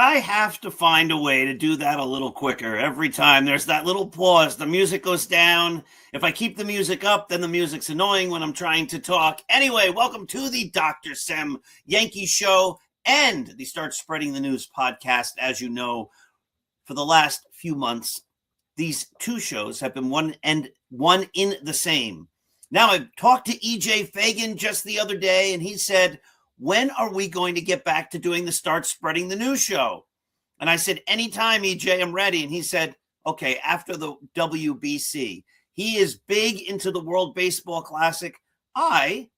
I have to find a way to do that a little quicker. Every time there's that little pause, the music goes down. If I keep the music up, then the music's annoying when I'm trying to talk. Anyway, welcome to the Dr. Sem Yankee Show and the Start Spreading the News podcast. As you know, for the last few months, these two shows have been one in the same. Now, I talked to EJ Fagan just the other day, and he said, when are we going to get back to doing the Start Spreading the News show? And I said, anytime, EJ, I'm ready. And he said, okay, after the WBC. He is big into the World Baseball Classic. I,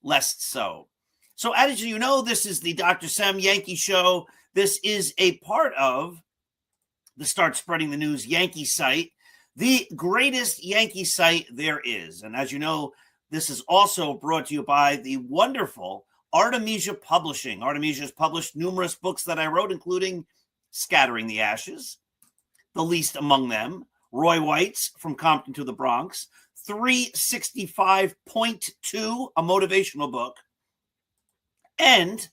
less so. So as you know, this is the Dr. Sem Yankee Show. This is a part of the Start Spreading the News Yankee site, the greatest Yankee site there is. And as you know, this is also brought to you by the wonderful Artemisia Publishing. Artemisia has published numerous books that I wrote, including Scattering the Ashes, the least among them, Roy White's From Compton to the Bronx, 365.2, a motivational book, and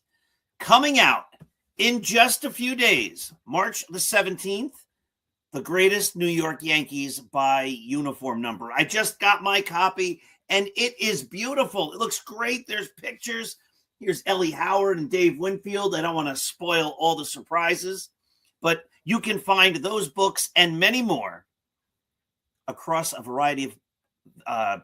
coming out in just a few days, March the 17th, The Greatest New York Yankees by Uniform Number. I just got my copy, and it is beautiful. It looks great. There's pictures. Here's Ellie Howard and Dave Winfield. I don't want to spoil all the surprises, but you can find those books and many more across a variety of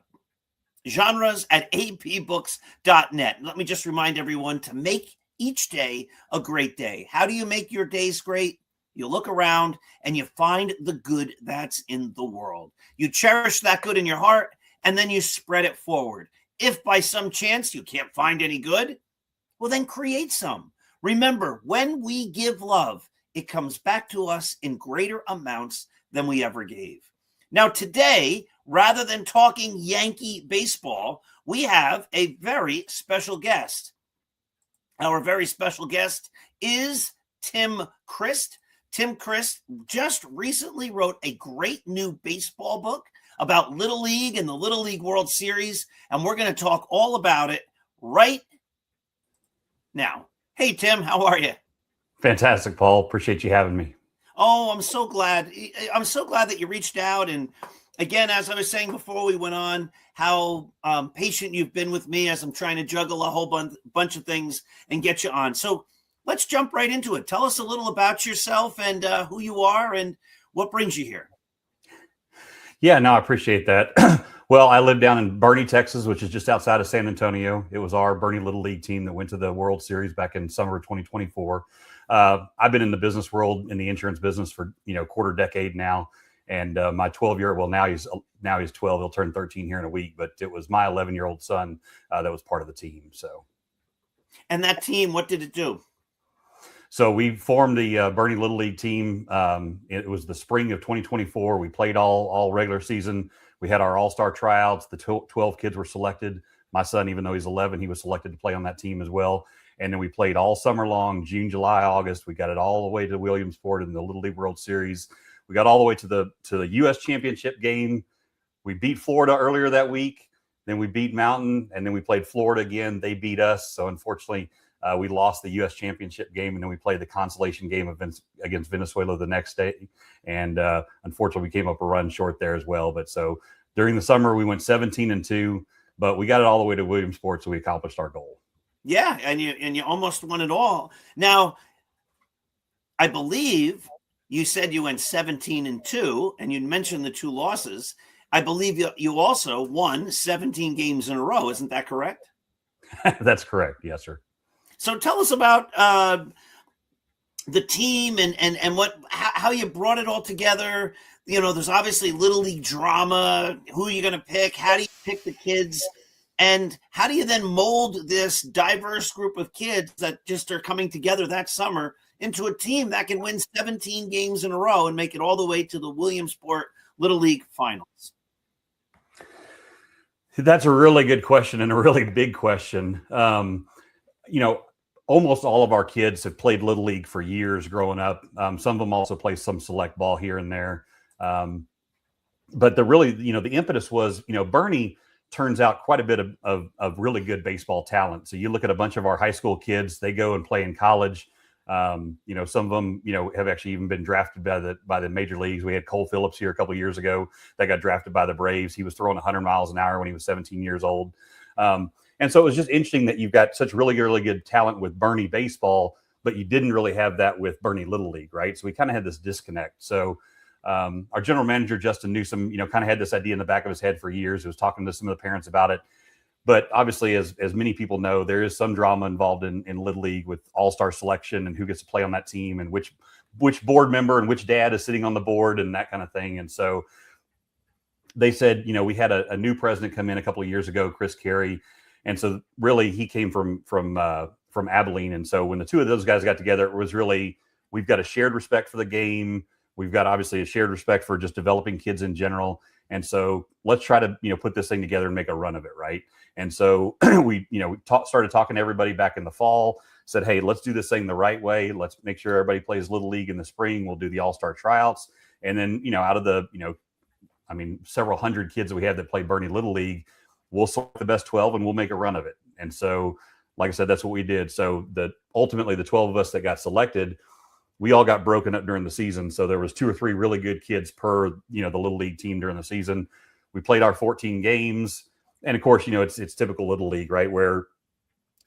genres at apbooks.net. Let me just remind everyone to make each day a great day. How do you make your days great? You look around and you find the good that's in the world. You cherish that good in your heart, and then you spread it forward. If by some chance you can't find any good, well, then create some. Remember, when we give love, it comes back to us in greater amounts than we ever gave. Now, today, rather than talking Yankee baseball, we have a very special guest. Our very special guest is Tim Christ. Tim Christ just recently wrote a great new baseball book about Little League and the Little League World Series, and we're going to talk all about it right now. Hey, Tim, how are you? Fantastic, Paul. Appreciate you having me. Oh, I'm so glad. I'm so glad that you reached out. And again, as I was saying before we went on, how patient you've been with me as I'm trying to juggle a whole bunch of things and get you on. So let's jump right into it. Tell us a little about yourself and who you are and what brings you here. Yeah, no, I appreciate that. Well, I live down in Bernie, Texas, which is just outside of San Antonio. It was our Bernie Little League team that went to the World Series back in summer of 2024. I've been in the business world, in the insurance business for, quarter decade now. And my 12-year-old, well, now he's 12. He'll turn 13 here in a week. But it was my 11-year-old son that was part of the team. So, and that team, what did it do? So we formed the Bernie Little League team. It was the spring of 2024. We played all regular season. We had our all-star tryouts. The 12 kids were selected. My son, even though he's 11, he was selected to play on that team as well. And then we played all summer long, June, July, August. We got it all the way to Williamsport in the Little League World Series. We got all the way to the U.S. Championship game. We beat Florida earlier that week. Then we beat Mountain, and then we played Florida again. They beat us. So unfortunately, we lost the U.S. Championship game, and then we played the consolation game against Venezuela the next day. And unfortunately, we came up a run short there as well. But so during the summer, we went 17-2, but we got it all the way to Williamsport, so we accomplished our goal. Yeah, and you almost won it all. Now, I believe you said you went 17-2, and you mentioned the two losses. I believe you also won 17 games in a row. Isn't that correct? That's correct. Yes, sir. So tell us about the team and how you brought it all together. There's obviously Little League drama. Who are you going to pick? How do you pick the kids? And how do you then mold this diverse group of kids that just are coming together that summer into a team that can win 17 games in a row and make it all the way to the Williamsport Little League finals? That's a really good question and a really big question. Almost all of our kids have played Little League for years growing up. Some of them also play some select ball here and there. But the impetus was, Bernie turns out quite a bit of really good baseball talent. So you look at a bunch of our high school kids, they go and play in college. Some of them, have actually even been drafted by the major leagues. We had Cole Phillips here a couple of years ago that got drafted by the Braves. He was throwing 100 miles an hour when he was 17 years old. And so it was just interesting that you've got such really, really good talent with Bernie baseball, but you didn't really have that with Bernie Little League, right? So we kind of had this disconnect. So our general manager, Justin Newsom, kind of had this idea in the back of his head for years. He was talking to some of the parents about it. But obviously, as many people know, there is some drama involved in Little League with all-star selection and who gets to play on that team and which board member and which dad is sitting on the board and that kind of thing. And so they said, we had a new president come in a couple of years ago, Chris Carey. And so really he came from Abilene. And so when the two of those guys got together, it was really, we've got a shared respect for the game. We've got obviously a shared respect for just developing kids in general. And so let's try to, put this thing together and make a run of it. Right. And so we started talking to everybody back in the fall, said, hey, let's do this thing the right way. Let's make sure everybody plays Little League in the spring. We'll do the all-star tryouts. And then, out of the, several hundred kids that we have that play Bernie Little League, we'll select the best 12 and we'll make a run of it. And so, like I said, that's what we did. So ultimately the 12 of us that got selected, we all got broken up during the season. So there was 2 or 3 really good kids per, the Little League team during the season. We played our 14 games. And of course, it's typical Little League, right? Where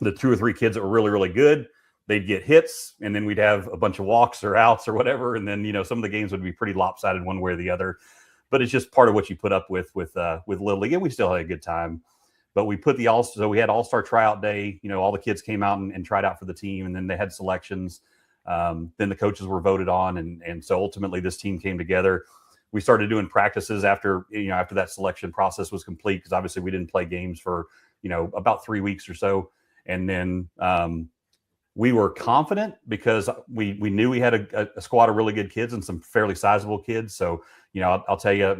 the 2 or 3 kids that were really, really good, they'd get hits and then we'd have a bunch of walks or outs or whatever. And then, some of the games would be pretty lopsided one way or the other, but it's just part of what you put up with Little League. And we still had a good time, but we put so we had all-star tryout day, all the kids came out and tried out for the team, and then they had selections. Then the coaches were voted on. And so ultimately this team came together. We started doing practices after that selection process was complete, because obviously we didn't play games for, about 3 weeks or so. And then we were confident because we knew we had a squad of really good kids and some fairly sizable kids. So, I'll tell you,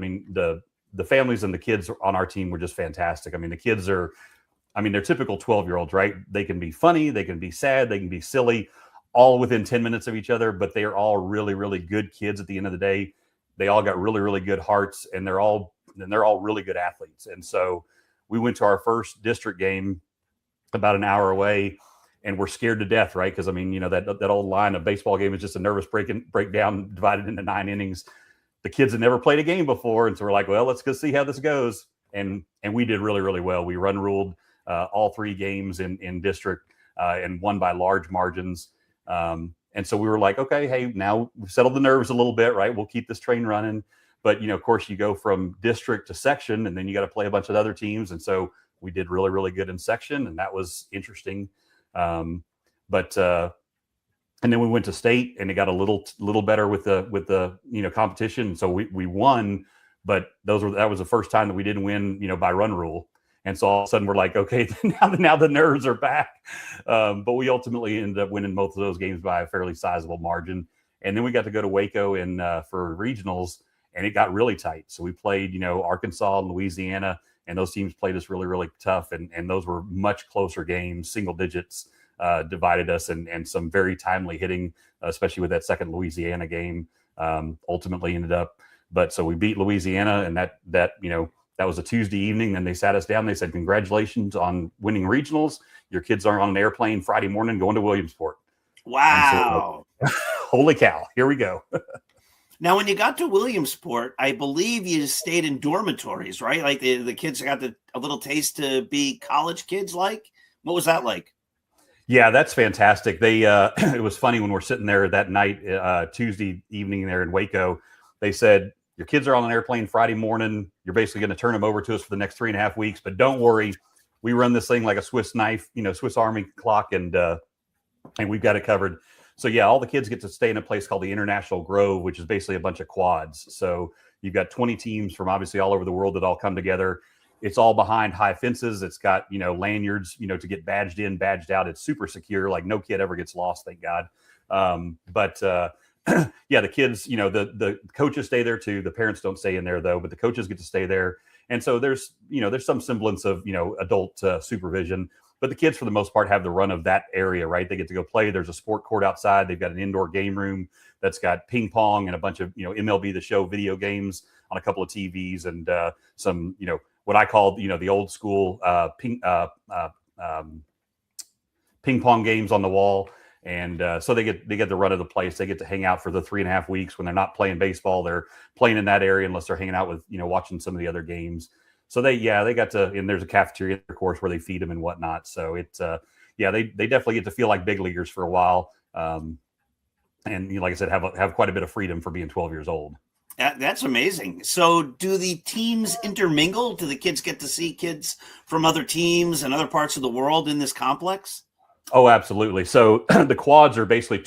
the families and the kids on our team were just fantastic. The kids are, they're typical 12-year-olds, right? They can be funny, they can be sad, they can be silly, all within 10 minutes of each other, but they are all really, really good kids at the end of the day. They all got really, really good hearts, and they're all really good athletes. And so we went to our first district game about an hour away, and we're scared to death, right? Because that old line of baseball game is just a nervous breakdown divided into 9 innings. The kids had never played a game before, and so we're like, well, let's go see how this goes. And we did really, really well. We run ruled all 3 games in district and won by large margins. And so we were like, okay, hey, now we've settled the nerves a little bit, right? We'll keep this train running. But, of course, you go from district to section, and then you got to play a bunch of other teams. And so we did really, really good in section, and that was interesting. And then we went to state, and it got a little better with the competition. So we won, but that was the first time that we didn't win, by run rule. And so all of a sudden we're like, okay, now the nerves are back. But we ultimately ended up winning both of those games by a fairly sizable margin. And then we got to go to Waco for regionals, and it got really tight. So we played, Arkansas and Louisiana, and those teams played us really, really tough. And those were much closer games, single digits divided us, and some very timely hitting, especially with that second Louisiana game, ultimately ended up. But so we beat Louisiana, and that was a Tuesday evening. Then they sat us down. They said, congratulations on winning regionals. Your kids are on an airplane Friday morning going to Williamsport. Wow. So, holy cow. Here we go. Now, when you got to Williamsport, I believe you stayed in dormitories, right? Like the kids got a little taste to be college kids like? What was that like? Yeah, that's fantastic. They it was funny when we're sitting there that night, Tuesday evening there in Waco. They said, your kids are on an airplane Friday morning. You're basically going to turn them over to us for the next 3.5 weeks. But don't worry, we run this thing like a Swiss knife, Swiss Army clock, and we've got it covered. So yeah, all the kids get to stay in a place called the International Grove, which is basically a bunch of quads. So you've got 20 teams from obviously all over the world that all come together. It's all behind high fences. It's got, lanyards, to get badged in, badged out. It's super secure. Like no kid ever gets lost, thank God. Yeah, the kids, the coaches stay there too. The parents don't stay in there though, but the coaches get to stay there. And so there's some semblance of, adult supervision, but the kids for the most part have the run of that area, right? They get to go play. There's a sport court outside. They've got an indoor game room that's got ping pong and a bunch of, MLB The Show video games on a couple of TVs, and some, what I call, the old school ping pong games on the wall. And so they get the run of the place. They get to hang out for the 3.5 weeks when they're not playing baseball. They're playing in that area unless they're hanging out with, watching some of the other games. So they got to, and there's a cafeteria, of course, where they feed them and whatnot. So it's, they definitely get to feel like big leaguers for a while. And like I said, have quite a bit of freedom for being 12 years old. That's amazing. So do the teams intermingle? Do the kids get to see kids from other teams and other parts of the world in this complex? Oh, absolutely. So the quads are basically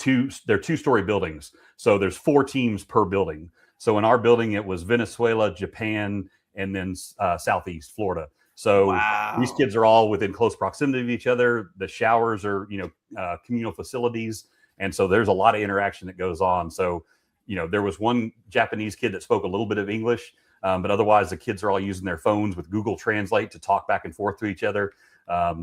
they're 2-story buildings. So there's 4 teams per building. So in our building, it was Venezuela, Japan, and then Southeast Florida. So wow. These kids are all within close proximity of each other. The showers are, communal facilities. And so there's a lot of interaction that goes on. So, there was one Japanese kid that spoke a little bit of English, but otherwise the kids are all using their phones with Google Translate to talk back and forth to each other.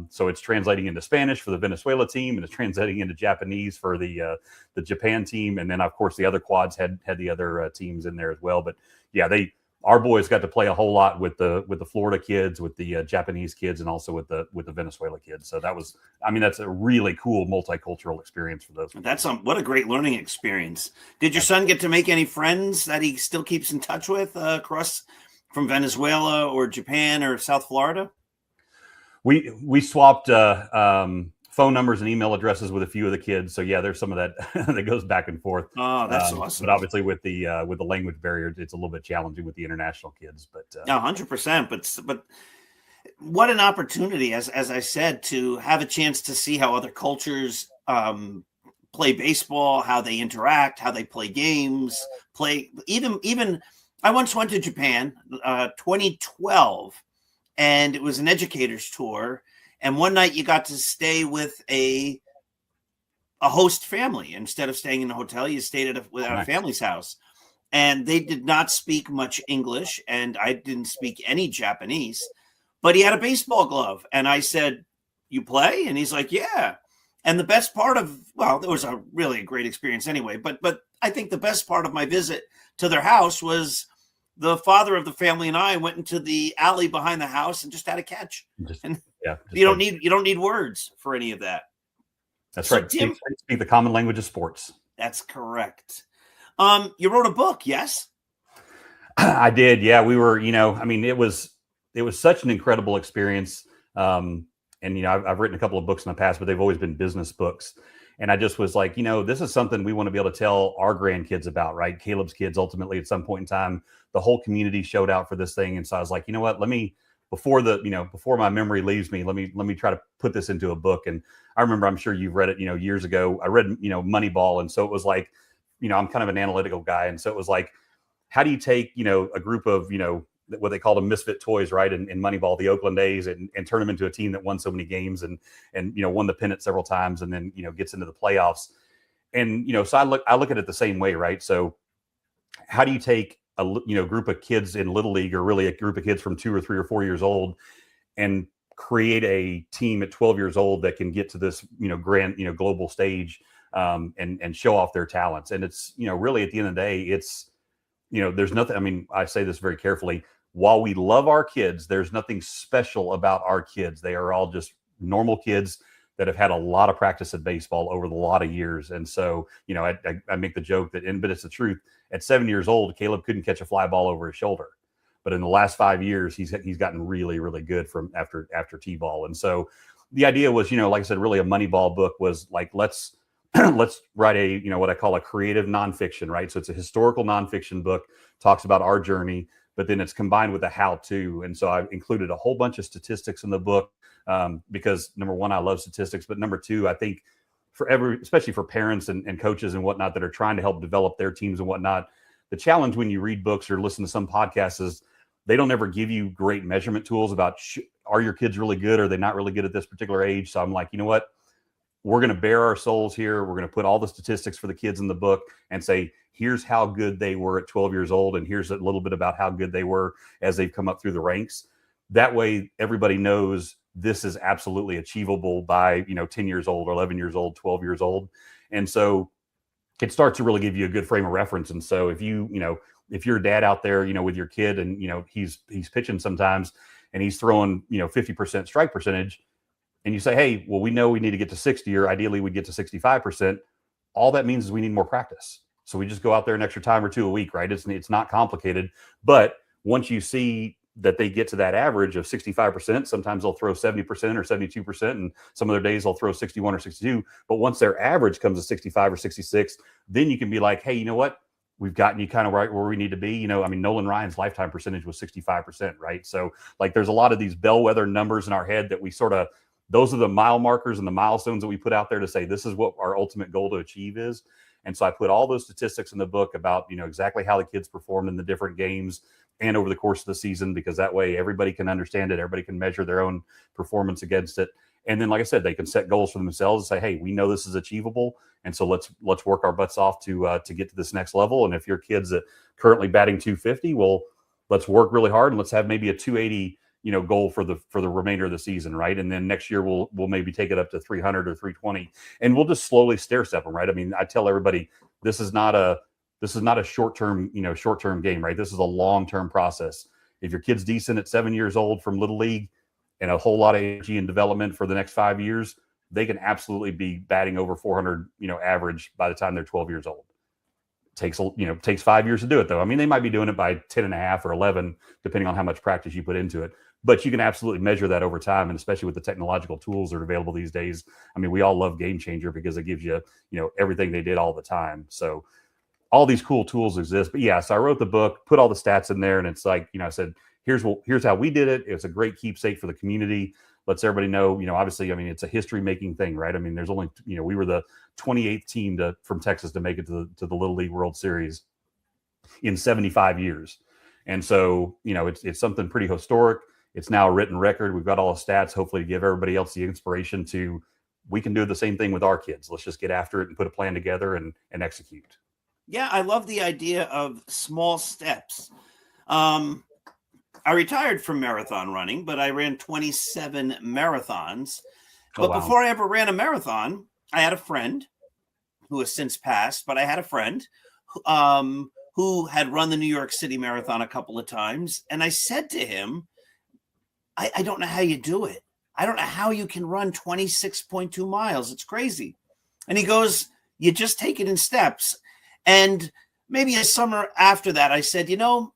So it's translating into Spanish for the Venezuela team, and it's translating into Japanese for the Japan team. And then, of course, the other quads had the other teams in there as well. But yeah, our boys got to play a whole lot with the Florida kids, with the Japanese kids, and also with the Venezuela kids. So that's a really cool multicultural experience for those. That's what a great learning experience. Did your son get to make any friends that he still keeps in touch with across from Venezuela or Japan or South Florida? We swapped phone numbers and email addresses with a few of the kids. So yeah, there's some of that that goes back and forth. Oh, that's awesome. But obviously with the language barrier, it's a little bit challenging with the international kids. But 100%. But what an opportunity, as I said, to have a chance to see how other cultures play baseball, how they interact, how they play games, even. I once went to Japan, 2012, and it was an educator's tour. And one night you got to stay with a host family. Instead of staying in a hotel, you stayed at a family's house. And they did not speak much English, and I didn't speak any Japanese. But he had a baseball glove. And I said, "You play?" And he's like, "Yeah." And the best part it was a really great experience anyway. But I think the best part of my visit to their house was the father of the family and I went into the alley behind the house and just had a catch. You don't need words for any of that. That's right. Tim, speak the common language of sports. That's correct. You wrote a book, yes? I did. Yeah, we were. It was such an incredible experience. And I've written a couple of books in the past, but they've always been business books. And I just was like, this is something we want to be able to tell our grandkids about, right? Caleb's kids, ultimately, at some point in time, the whole community showed out for this thing. And so I was like, you know what, before my memory leaves me, let me try to put this into a book. And I remember, I'm sure you've read it, years ago, I read, Moneyball. And so it was like, I'm kind of an analytical guy. And so it was like, how do you take, a group of, what they called them misfit toys, right? In Moneyball, the Oakland A's, and turn them into a team that won so many games and won the pennant several times, and then gets into the playoffs. And so I look at it the same way, right? So how do you take a group of kids in Little League, or really a group of kids from 2 or 3 or 4 years old, and create a team at 12 years old that can get to this grand global stage and show off their talents? And it's really, at the end of the day, it's there's nothing. I say this very carefully. While we love our kids, there's nothing special about our kids. They are all just normal kids that have had a lot of practice at baseball over the lot of years. And so, I make the joke but it's the truth. At 7 years old, Caleb couldn't catch a fly ball over his shoulder. But in the last 5 years, he's gotten really, really good from after T-ball. And so the idea was, like I said, really a Moneyball book was like, let's write a, what I call a creative nonfiction, right? So it's a historical nonfiction book, talks about our journey, but then it's combined with a how-to. And so I included a whole bunch of statistics in the book because, number one, I love statistics, but number two, I think especially for parents and coaches and whatnot that are trying to help develop their teams and whatnot, the challenge when you read books or listen to some podcasts is they don't ever give you great measurement tools about are your kids really good? Or are they not really good at this particular age? So I'm like, you know what? We're going to bare our souls here. We're going to put all the statistics for the kids in the book and say, here's how good they were at 12 years old. And here's a little bit about how good they were as they've come up through the ranks. That way, everybody knows this is absolutely achievable by, 10 years old, or 11 years old, 12 years old. And so it starts to really give you a good frame of reference. And so if if you're a dad out there, with your kid and, he's pitching sometimes and he's throwing, 50% strike percentage, and you say, hey, well, we know we need to get to 60, or ideally we'd get to 65%. All that means is we need more practice. So we just go out there an extra time or two a week, right? It's not complicated. But once you see that they get to that average of 65%, sometimes they'll throw 70% or 72%, and some of their days they'll throw 61 or 62. But once their average comes to 65 or 66, then you can be like, hey, you know what? We've gotten you kind of right where we need to be. You know, I mean, Nolan Ryan's lifetime percentage was 65%, right? So like there's a lot of these bellwether numbers in our head that we sort of, those are the mile markers and the milestones that we put out there to say, this is what our ultimate goal to achieve is. And so I put all those statistics in the book about, you know, exactly how the kids performed in the different games and over the course of the season, because that way everybody can understand it. Everybody can measure their own performance against it. And then, like I said, they can set goals for themselves and say, hey, we know this is achievable. And so let's work our butts off to get to this next level. And if your kid's currently batting 250, well, let's work really hard and let's have maybe a 280, you know, goal for the remainder of the season, right? And then next year we'll maybe take it up to 300 or 320, and we'll just slowly stair step them, right? I mean, I tell everybody this is not a short-term game, right? This is a long-term process. If your kid's decent at 7 years old from Little League and a whole lot of energy and development for the next 5 years, they can absolutely be batting over 400, you know, average by the time they're 12 years old. Takes 5 years to do it, though. I mean, they might be doing it by 10 and a half or 11, depending on how much practice you put into it. But you can absolutely measure that over time, and especially with the technological tools that are available these days. I mean, we all love Game Changer because it gives you, you know, everything they did all the time. So all these cool tools exist. But yeah, so I wrote the book, put all the stats in there, and it's like, you know, I said, here's how we did it. It's a great keepsake for the community. Lets everybody know, you know, obviously, I mean, it's a history-making thing, right? I mean, there's only, you know, we were the 28th team from Texas to make it to the Little League World Series in 75 years. And so, you know, it's something pretty historic. It's now a written record. We've got all the stats, hopefully to give everybody else the inspiration to, we can do the same thing with our kids. Let's just get after it and put a plan together and execute. Yeah, I love the idea of small steps. I retired from marathon running, but I ran 27 marathons. Oh, But wow. before I ever ran a marathon, I had a friend who has since passed, but I had a friend who had run the New York City Marathon a couple of times. And I said to him, I don't know how you do it. I don't know how you can run 26.2 miles. It's crazy. And he goes, you just take it in steps. And maybe a summer after that, I said, you know,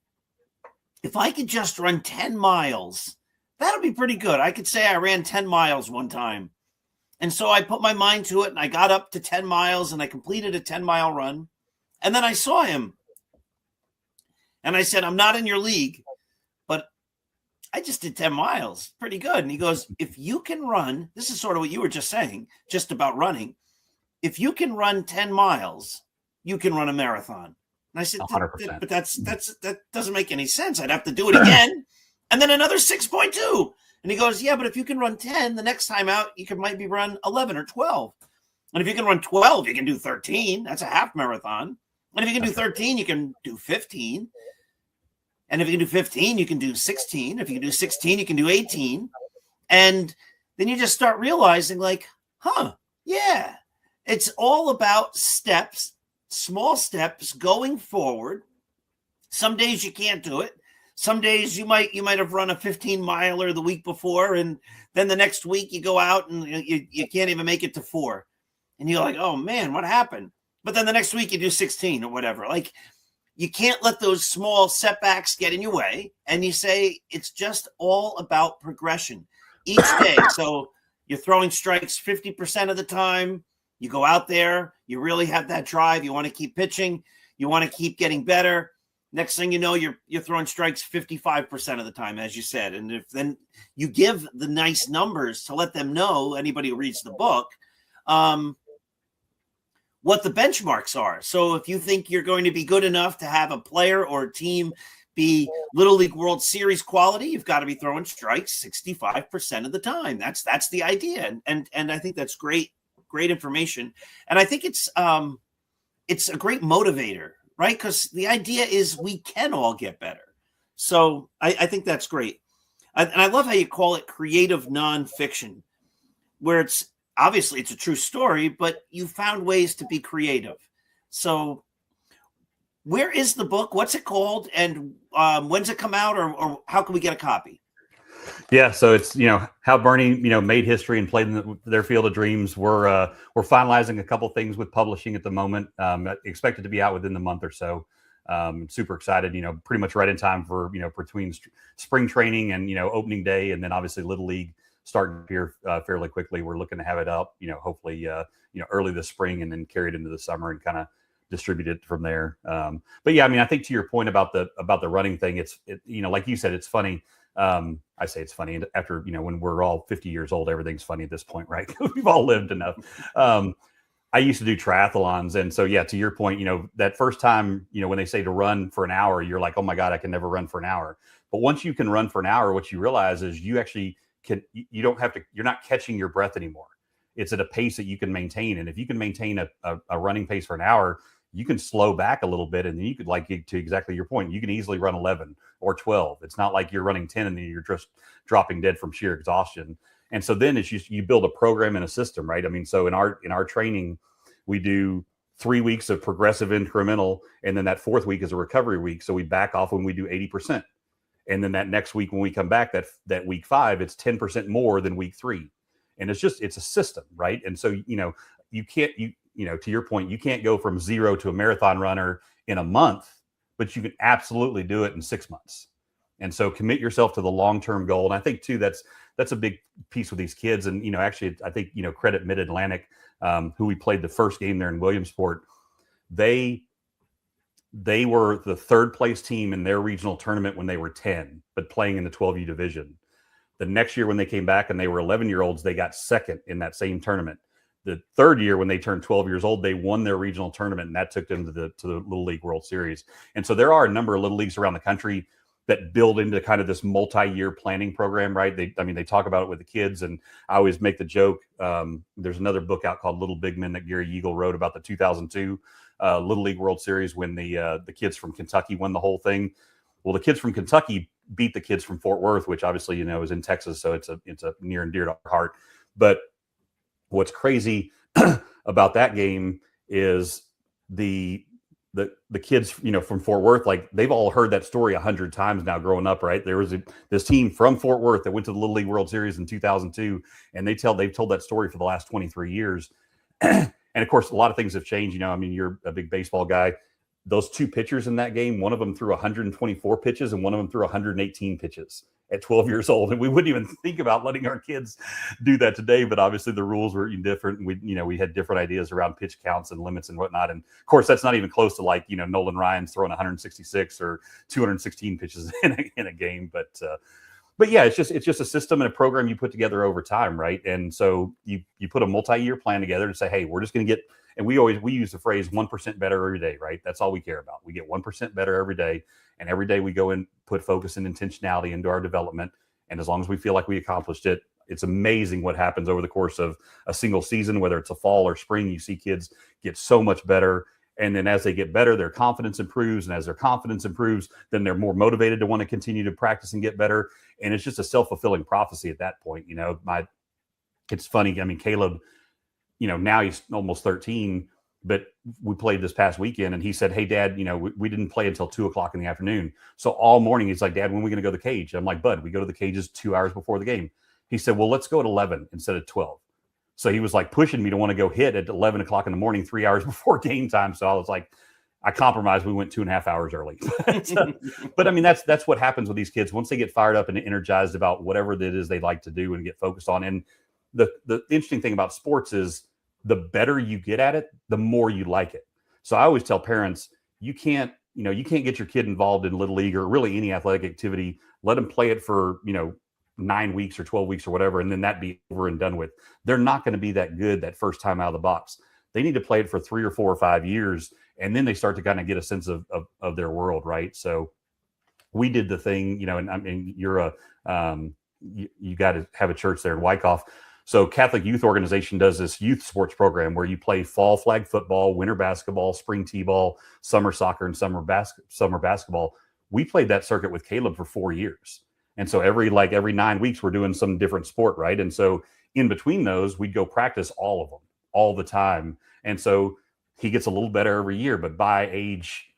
if I could just run 10 miles, that'll be pretty good. I could say I ran 10 miles one time. And so I put my mind to it, and I got up to 10 miles, and I completed a 10-mile run. And then I saw him. And I said, I'm not in your league, but I just did 10 miles. Pretty good. And he goes, if you can run, this is sort of what you were just saying, just about running. If you can run 10 miles, you can run a marathon. And I said, 100%. but that doesn't make any sense. I'd have to do it again. And then another 6.2. And he goes, yeah, but if you can run 10, the next time out, you can maybe run 11 or 12. And if you can run 12, you can do 13. That's a half marathon. And if you can do 13, you can do 15. And if you can do 15, you can do 16. If you can do 16, you can do 18. And then you just start realizing, like, yeah, it's all about steps, small steps going forward. Some days you can't do it. Some days you might have run a 15-miler the week before, and then the next week you go out and you can't even make it to 4. And you're like, oh, man, what happened? But then the next week you do 16 or whatever. Like, you can't let those small setbacks get in your way. And you say it's just all about progression each day. So you're throwing strikes 50% of the time. You go out there. You really have that drive. You want to keep pitching. You want to keep getting better. Next thing you know, you're throwing strikes 55% of the time, as you said. And if then you give the nice numbers to let them know, anybody who reads the book, what the benchmarks are. So if you think you're going to be good enough to have a player or a team be Little League World Series quality, you've got to be throwing strikes 65% of the time. That's the idea. And I think that's great information. And I think it's a great motivator, right? Because the idea is we can all get better. So I think that's great. And I love how you call it creative nonfiction, where it's obviously it's a true story, but you found ways to be creative. So where is the book? What's it called? And when's it come out, or how can we get a copy? Yeah, so it's how Bernie made history and played in their field of dreams. We're finalizing a couple things with publishing at the moment. Expected to be out within the month or so. Super excited. Pretty much right in time for between spring training and opening day, and then obviously Little League starting here fairly quickly. We're looking to have it up, hopefully early this spring, and then carry it into the summer and kind of distribute it from there. But yeah, I mean, I think to your point about the running thing, it's like you said, it's funny. I say it's funny after, when we're all 50 years old, everything's funny at this point, right? We've all lived enough. I used to do triathlons. And so, yeah, to your point, that first time, when they say to run for an hour, you're like, oh my God, I can never run for an hour. But once you can run for an hour, what you realize is you actually you don't have to, you're not catching your breath anymore. It's at a pace that you can maintain. And if you can maintain a running pace for an hour, you can slow back a little bit, and then you could, like, to exactly your point, you can easily run 11 or 12. It's not like you're running 10 and then you're just dropping dead from sheer exhaustion. And so then it's just, you build a program and a system, right? I mean, so in our training, we do 3 weeks of progressive incremental, and then that fourth week is a recovery week. So we back off when we do 80%. And then that next week, when we come back, that week 5, it's 10% more than week 3. And it's a system, right? And so, you can't, to your point, you can't go from 0 to a marathon runner in a month, but you can absolutely do it in 6 months. And so commit yourself to the long-term goal. And I think too, that's a big piece with these kids. And, actually, I think, credit Mid-Atlantic, who we played the first game there in Williamsport. They were the third place team in their regional tournament when they were 10, but playing in the 12U division. The next year when they came back and they were 11-year-olds, they got second in that same tournament. The third year, when they turned 12 years old, they won their regional tournament, and that took them to the Little League World Series. And so there are a number of little leagues around the country that build into kind of this multi-year planning program, right? They talk about it with the kids, and I always make the joke. There's another book out called Little Big Men that Gary Eagle wrote about the 2002 Little League World Series when the kids from Kentucky won the whole thing. Well, the kids from Kentucky beat the kids from Fort Worth, which obviously is in Texas, so it's a near and dear to our heart. But what's crazy about that game is the kids, from Fort Worth, like, they've all heard that story 100 times now growing up, right? There was this team from Fort Worth that went to the Little League World Series in 2002, and they've told that story for the last 23 years. And of course, a lot of things have changed. I mean, you're a big baseball guy. Those 2 pitchers in that game, one of them threw 124 pitches and one of them threw 118 pitches at 12 years old. And we wouldn't even think about letting our kids do that today. But obviously the rules were different. And we had different ideas around pitch counts and limits and whatnot. And of course, that's not even close to, like, Nolan Ryan's throwing 166 or 216 pitches in a game. But yeah, it's just a system and a program you put together over time, right? And so you put a multi-year plan together and say, hey, we're just going to get, and we use the phrase 1% better every day, right? That's all we care about. We get 1% better every day. And every day we go and put focus and intentionality into our development. And as long as we feel like we accomplished it, it's amazing what happens over the course of a single season, whether it's a fall or spring. You see kids get so much better. And then as they get better, their confidence improves. And as their confidence improves, then they're more motivated to want to continue to practice and get better. And it's just a self-fulfilling prophecy at that point. It's funny. I mean, Caleb, now he's almost 13, but we played this past weekend, and he said, hey, Dad, we didn't play until 2:00 in the afternoon. So all morning he's like, Dad, when are we going to go to the cage? I'm like, Bud, we go to the cages 2 hours before the game. He said, well, let's go at 11 instead of 12. So he was like pushing me to want to go hit at 11:00 in the morning, 3 hours before game time. So I was like, I compromised. We went 2.5 hours early. But I mean, that's what happens with these kids once they get fired up and energized about whatever it is they like to do and get focused on. And the interesting thing about sports is the better you get at it, the more you like it. So I always tell parents, you can't get your kid involved in Little League or really any athletic activity. Let them play it for, 9 weeks or 12 weeks or whatever, and then that be over and done with. They're not going to be that good that first time out of the box. They need to play it for 3 or 4 or 5 years, and then they start to kind of get a sense of their world, right? So we did the thing, and I mean, you're you got to have a church there in Wyckoff. So Catholic Youth Organization does this youth sports program where you play fall flag football, winter basketball, spring t-ball, summer soccer, and summer basketball. We played that circuit with Caleb for 4 years. And so every 9 weeks, we're doing some different sport, right? And so in between those, we'd go practice all of them all the time. And so he gets a little better every year, but by age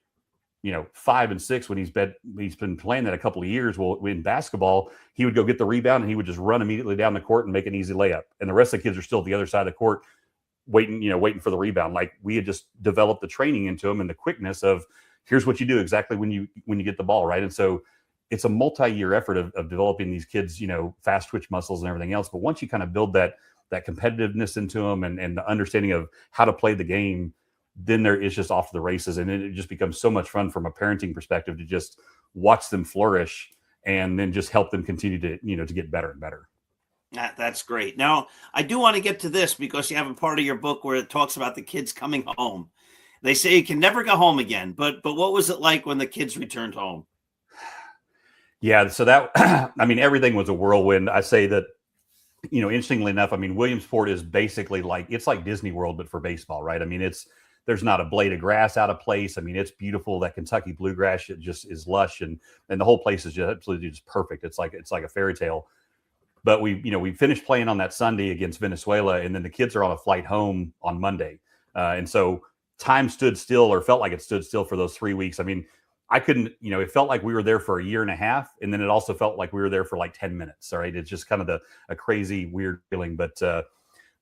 5 and 6 when he's been playing that a couple of years. Well, in basketball, he would go get the rebound and he would just run immediately down the court and make an easy layup. And the rest of the kids are still at the other side of the court waiting for the rebound. Like, we had just developed the training into him and the quickness of, here's what you do exactly when you get the ball, right? And so it's a multi-year effort of developing these kids, fast twitch muscles and everything else. But once you kind of build that competitiveness into them and the understanding of how to play the game, then it's just off to the races. And it just becomes so much fun from a parenting perspective to just watch them flourish and then just help them continue to, to get better and better. That's great. Now, I do want to get to this because you have a part of your book where it talks about the kids coming home. They say you can never go home again, but what was it like when the kids returned home? Yeah, so that, everything was a whirlwind. I say that, interestingly enough, Williamsport is basically it's like Disney World, but for baseball, right? There's not a blade of grass out of place. It's beautiful. That Kentucky bluegrass, it just is lush, and the whole place is just absolutely just perfect. It's like a fairy tale. But we finished playing on that Sunday against Venezuela, and then the kids are on a flight home on Monday, and so time stood still, or felt like it stood still, for those 3 weeks. I couldn't, it felt like we were there for a year and a half. And then it also felt like we were there for like 10 minutes. All right. It's just kind of a crazy, weird feeling. But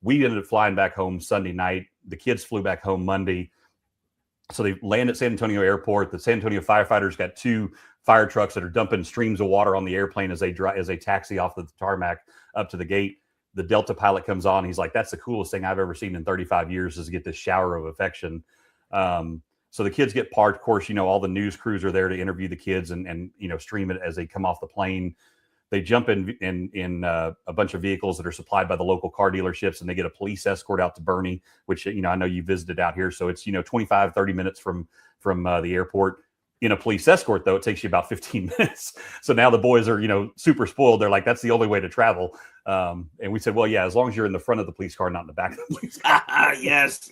we ended up flying back home Sunday night. The kids flew back home Monday. So they land at San Antonio Airport. The San Antonio firefighters got 2 fire trucks that are dumping streams of water on the airplane as they taxi off the tarmac up to the gate. The Delta pilot comes on. He's like, that's the coolest thing I've ever seen in 35 years, is to get this shower of affection. So the kids get parked. Of course, all the news crews are there to interview the kids and stream it as they come off the plane. They jump in a bunch of vehicles that are supplied by the local car dealerships, and they get a police escort out to Bernie, which, I know you visited out here. So it's, 25, 30 minutes from the airport. In a police escort, though, it takes you about 15 minutes. So now the boys are, super spoiled. They're like, that's the only way to travel. And we said, well, yeah, as long as you're in the front of the police car, not in the back of the police car. Yes.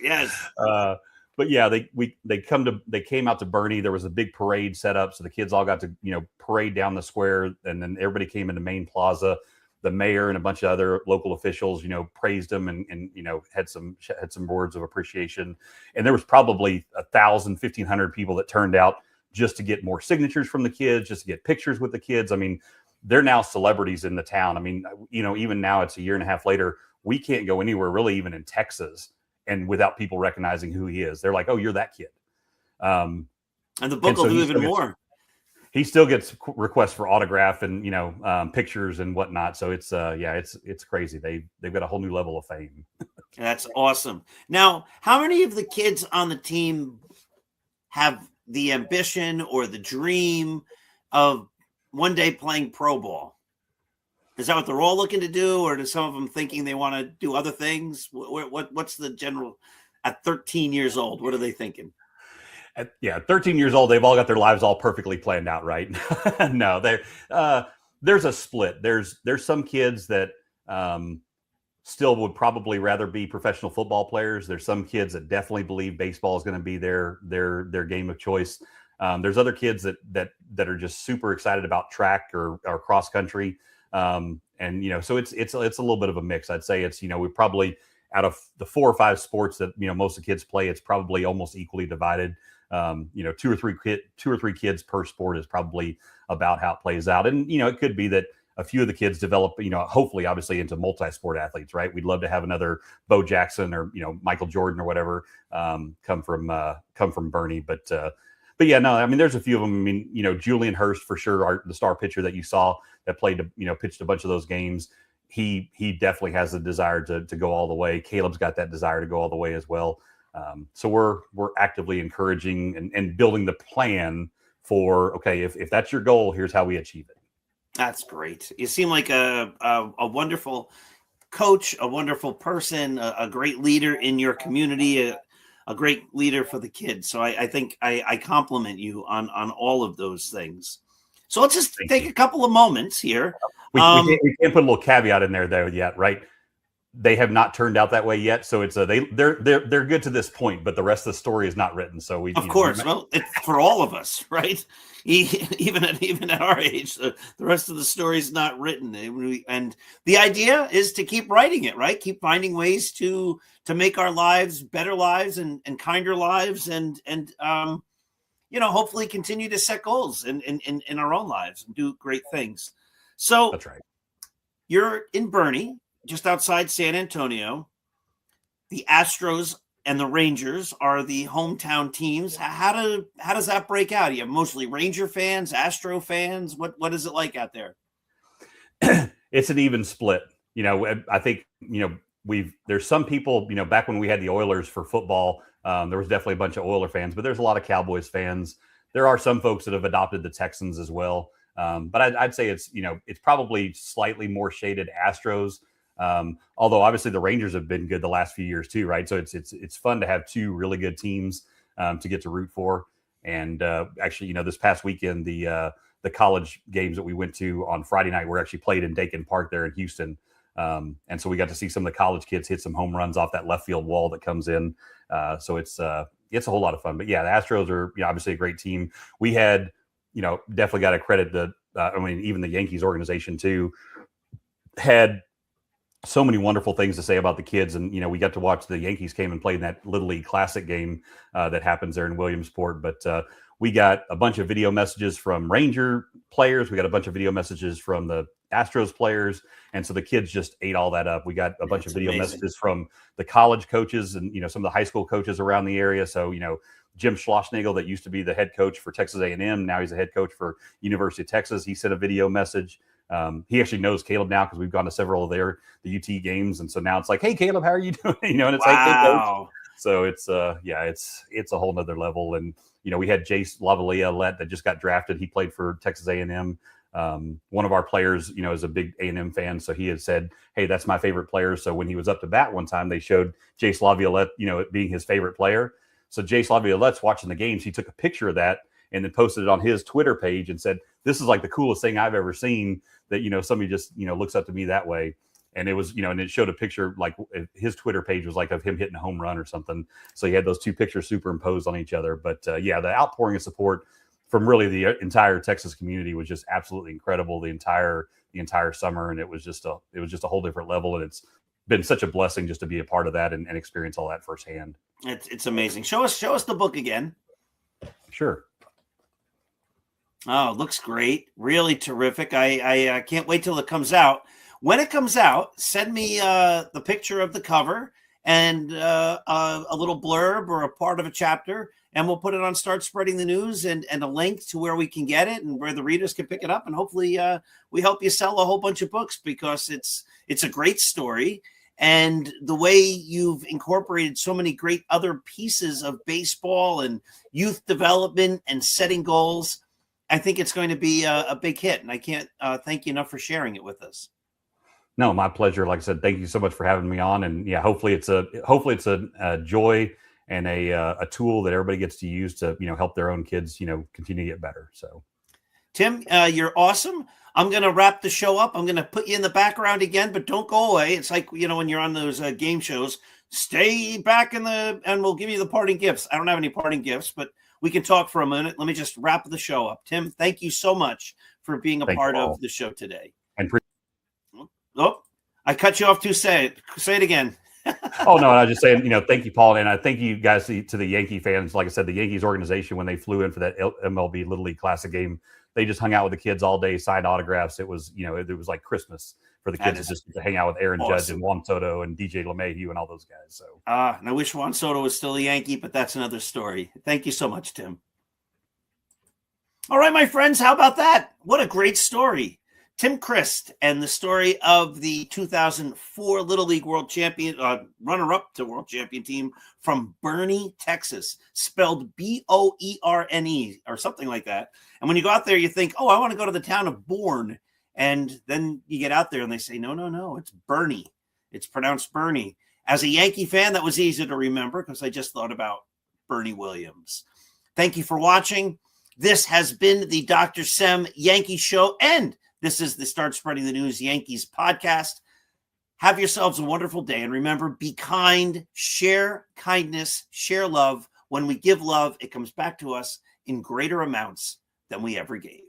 But yeah, they came out to Bernie. There was a big parade set up, so the kids all got to parade down the square, and then everybody came into Main Plaza. The mayor and a bunch of other local officials, praised them and had some words of appreciation. And there was probably 1,000, 1,500 people that turned out just to get more signatures from the kids, just to get pictures with the kids. They're now celebrities in the town. Even now, it's a year and a half later, we can't go anywhere, really, even in Texas, and without people recognizing who he is. They're like, oh, you're that kid. And the book will do even more. He still gets requests for autograph and, pictures and whatnot. So it's crazy. They've got a whole new level of fame. That's awesome. Now, how many of the kids on the team have the ambition or the dream of one day playing pro ball? Is that what they're all looking to do, or do some of them thinking they want to do other things? What's the general at 13 years old? What are they thinking? At 13 years old, they've all got their lives all perfectly planned out, right? No, there's a split. There's some kids that still would probably rather be professional football players. There's some kids that definitely believe baseball is going to be their game of choice. There's other kids that are just super excited about track or cross country. So it's a little bit of a mix. I'd say it's, we probably, out of the 4 or 5 sports that, most of the kids play, it's probably almost equally divided. 2 or 3 kids per sport is probably about how it plays out. And, it could be that a few of the kids develop, hopefully, obviously, into multi-sport athletes, right? We'd love to have another Bo Jackson or, Michael Jordan or whatever come from Bernie. But yeah, no, there's a few of them. Julian Hurst, for sure, the star pitcher that you saw that played, pitched a bunch of those games. He definitely has the desire to go all the way. Caleb's got that desire to go all the way as well. So we're actively encouraging and building the plan for, okay, if that's your goal, here's how we achieve it. That's great. You seem like a wonderful coach, a wonderful person, a great leader in your community, a great leader for the kids. So I think I compliment you on all of those things. So let's just take a couple of moments here. We can't put a little caveat in there though yet, right? They have not turned out that way yet, so it's they're good to this point, but the rest of the story is not written. So well, it's for all of us, right? Even at our age, the rest of the story is not written, and the idea is to keep writing it, right? Keep finding ways to make our lives better lives and kinder lives, and hopefully continue to set goals in our own lives and do great things. So That's right. You're in Bernie, just outside San Antonio. The Astros and the Rangers are the hometown teams. How does that break out? You have mostly Ranger fans, Astro fans. What is it like out there? It's an even split. I think, there's some people, back when we had the Oilers for football, there was definitely a bunch of Oiler fans, but there's a lot of Cowboys fans. There are some folks that have adopted the Texans as well. But I'd say it's probably slightly more shaded Astros. Although obviously the Rangers have been good the last few years too, right? So it's fun to have two really good teams to get to root for. And actually, this past weekend, the college games that we went to on Friday night were actually played in Dakin Park there in Houston. And so we got to see some of the college kids hit some home runs off that left field wall that comes in. So it's a whole lot of fun. But yeah, the Astros are obviously a great team. We had, definitely got to credit even the Yankees organization too, had so many wonderful things to say about the kids. And, we got to watch the Yankees came and played in that Little League Classic game that happens there in Williamsport. But we got a bunch of video messages from Ranger players. We got a bunch of video messages from the Astros players. And so the kids just ate all that up. We got a bunch of video messages from the college coaches and, some of the high school coaches around the area. So, Jim Schlossnagel, that used to be the head coach for Texas A&M. Now he's the head coach for University of Texas. He sent a video message. He actually knows Caleb now because we've gone to several of the UT games. And so now it's like, hey, Caleb, how are you doing? And it's like, hey, coach. So it's a whole nother level. And, we had Jace Lavallee that just got drafted. He played for Texas A&M. One of our players, is a big A&M fan. So he had said, hey, that's my favorite player. So when he was up to bat one time, they showed Jace Lavallee, it being his favorite player. So Jace Lavallette's watching the games. He took a picture of that and then posted it on his Twitter page and said, this is like the coolest thing I've ever seen, that, somebody just, looks up to me that way. And it was, and it showed a picture, like his Twitter page was like of him hitting a home run or something. So he had those two pictures superimposed on each other. But the outpouring of support from really the entire Texas community was just absolutely incredible the entire summer. And it was just a whole different level. And it's been such a blessing just to be a part of that and experience all that firsthand. It's amazing. Show us the book again. Sure. Oh, it looks great. Really terrific. I can't wait till it comes out. When it comes out, send me the picture of the cover and a little blurb or a part of a chapter, and we'll put it on Start Spreading the News and a link to where we can get it and where the readers can pick it up. And hopefully we help you sell a whole bunch of books, because it's a great story. And the way you've incorporated so many great other pieces of baseball and youth development and setting goals, I think it's going to be a big hit. And I can't thank you enough for sharing it with us. No, my pleasure. Like I said, thank you so much for having me on. And yeah, hopefully it's a joy and a tool that everybody gets to use to, help their own kids, continue to get better. So, Tim, you're awesome. I'm going to wrap the show up. I'm going to put you in the background again, but don't go away. It's like, when you're on those game shows, stay back and we'll give you the parting gifts. I don't have any parting gifts, but we can talk for a minute. Let me just wrap the show up. Tim, thank you so much for being a part of the show today. I cut you off too. Say it again. Oh, no, I was just saying, thank you, Paul. And I thank you guys to the Yankee fans. Like I said, the Yankees organization, when they flew in for that MLB Little League Classic game, they just hung out with the kids all day, signed autographs. It was, it was like Christmas for the kids to hang out with Aaron Judge and Juan Soto and DJ LeMahieu and all those guys. So, and I wish Juan Soto was still a Yankee, but that's another story. Thank you so much, Tim. All right, my friends, how about that? What a great story. Tim Christ and the story of the 2004 Little League World Champion, runner-up to World Champion team from Bernie, Texas, spelled Boerne or something like that. And when you go out there, you think, oh, I want to go to the town of Bourne. And then you get out there and they say, no, it's Bernie. It's pronounced Bernie. As a Yankee fan, that was easy to remember because I just thought about Bernie Williams. Thank you for watching. This has been the Dr. Sem Yankee Show, and this is the Start Spreading the News Yankees podcast. Have yourselves a wonderful day. And remember, be kind, share kindness, share love. When we give love, it comes back to us in greater amounts than we ever gave.